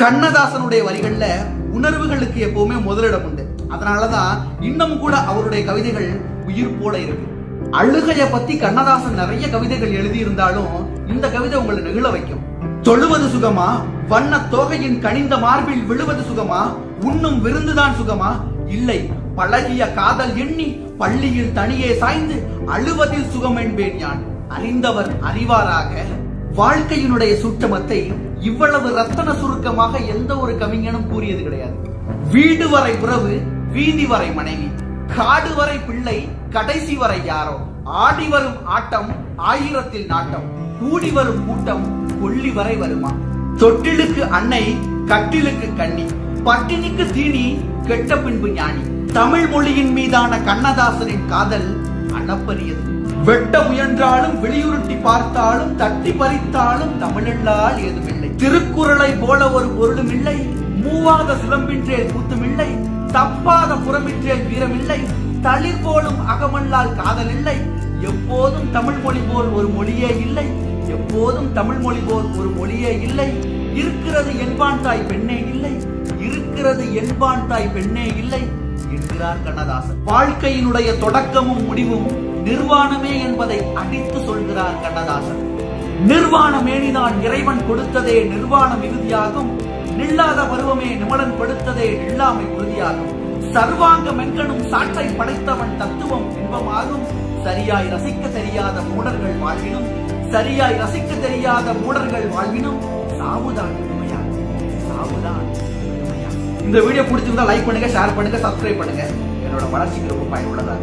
கண்ணதாசனுடைய வரிகள்ல உணர்வுகளுக்கு எப்பவுமே முதலிடம் உண்டு. அதனாலதான் இன்னும் கூட அவருடைய கவிதைகள் உயிர் போல இருக்கு. அழுகைய பத்தி கண்ணதாசன் நிறைய கவிதைகள் எழுதி இருந்தாலும் இந்த கவிதை உங்களை நெகிழ வைக்கும். தொழுவது சுகமா, வண்ண தோகையின் கனிந்த மார்பில் விழுவது சுகமா, உண்ணும் விருந்துதான் சுகமா, இல்லை பழகிய காதல் எண்ணி பள்ளியில் தனியே சாய்ந்து அழுவதில் சுகம் என்பேன் யான். அறிந்தவர் அறிவாராக. வாழ்க்கையினுடைய சூட்சமத்தை இவ்வளவு ரத்தன சுருக்கமாக எந்த ஒரு கவிஞனும் கூறியது கிடையாது. வீடு வரை உறவு, வீதி வரை மனைவி, காடு வரை பிள்ளை, கடைசி வரை யாரோ, ஆடி வரும் ஆட்டம் ஆயிரத்தில் நாட்டம், கூடி வரும் கூட்டம் கொள்ளி வரை வருமா, தொட்டிலுக்கு அன்னை கட்டிலுக்கு கண்ணி, பட்டினிக்கு தீனி கெட்ட பின்பு ஞானி. தமிழ் மொழியின் மீதான கண்ணதாசனின் காதல் அளப்பரியது. வெட்ட முயன்றாலும் வெளியுருட்டி பார்த்தாலும் தட்டி பறித்தாலும் தமிழெல்லால் ஏதுமில்லை. திருக்குறளை போல ஒரு பொருளும் இல்லை, மூவாத சிலம்பின்றே கூத்துமில்லை, தப்பாத புறமின்றே வீரமில்லை, தளிர் போலும் அகமல்லால் காதல் இல்லை. எப்போதும் தமிழ் மொழி போல் ஒரு மொழியே இல்லை, எப்போதும் தமிழ் மொழி போல் ஒரு மொழியே இல்லை. இருக்கிறது என்பான் தாய் பெண்ணே இல்லை, இருக்கிறது என்பான் தாய் பெண்ணே இல்லை என்கிறார் கண்ணதாசன். வாழ்க்கையினுடைய தொடக்கமும் முடிவும் நிர்வாணமே என்பதை அடித்து சொல்கிறார் கண்ணதாசன். நிர்வாண மேனிதான் இறைவன் கொடுத்ததே நிர்வாண மிகுதியாகும், நில்லாத பருவமே நிமலன் கொடுத்ததே நில்லாமை உறுதியாகும். சர்வாங்க மென்கணும் சாற்றை படைத்தவன் தத்துவம் இன்பமாகும். சரியாய் ரசிக்க தெரியாத மூடர்கள் வாழ்வினும், சரியாய் ரசிக்க தெரியாத மூடர்கள் வாழ்வினும் சாவுதான் உண்மையாகும், சாவுதான் உண்மையாகும். இந்த வீடியோ பிடிச்சிருந்தா லைக் பண்ணுங்க, ஷேர் பண்ணுங்க, சப்ஸ்கிரைப் பண்ணுங்க. என்னோட வளர்ச்சிக்கு ரொம்ப பயனுள்ளதா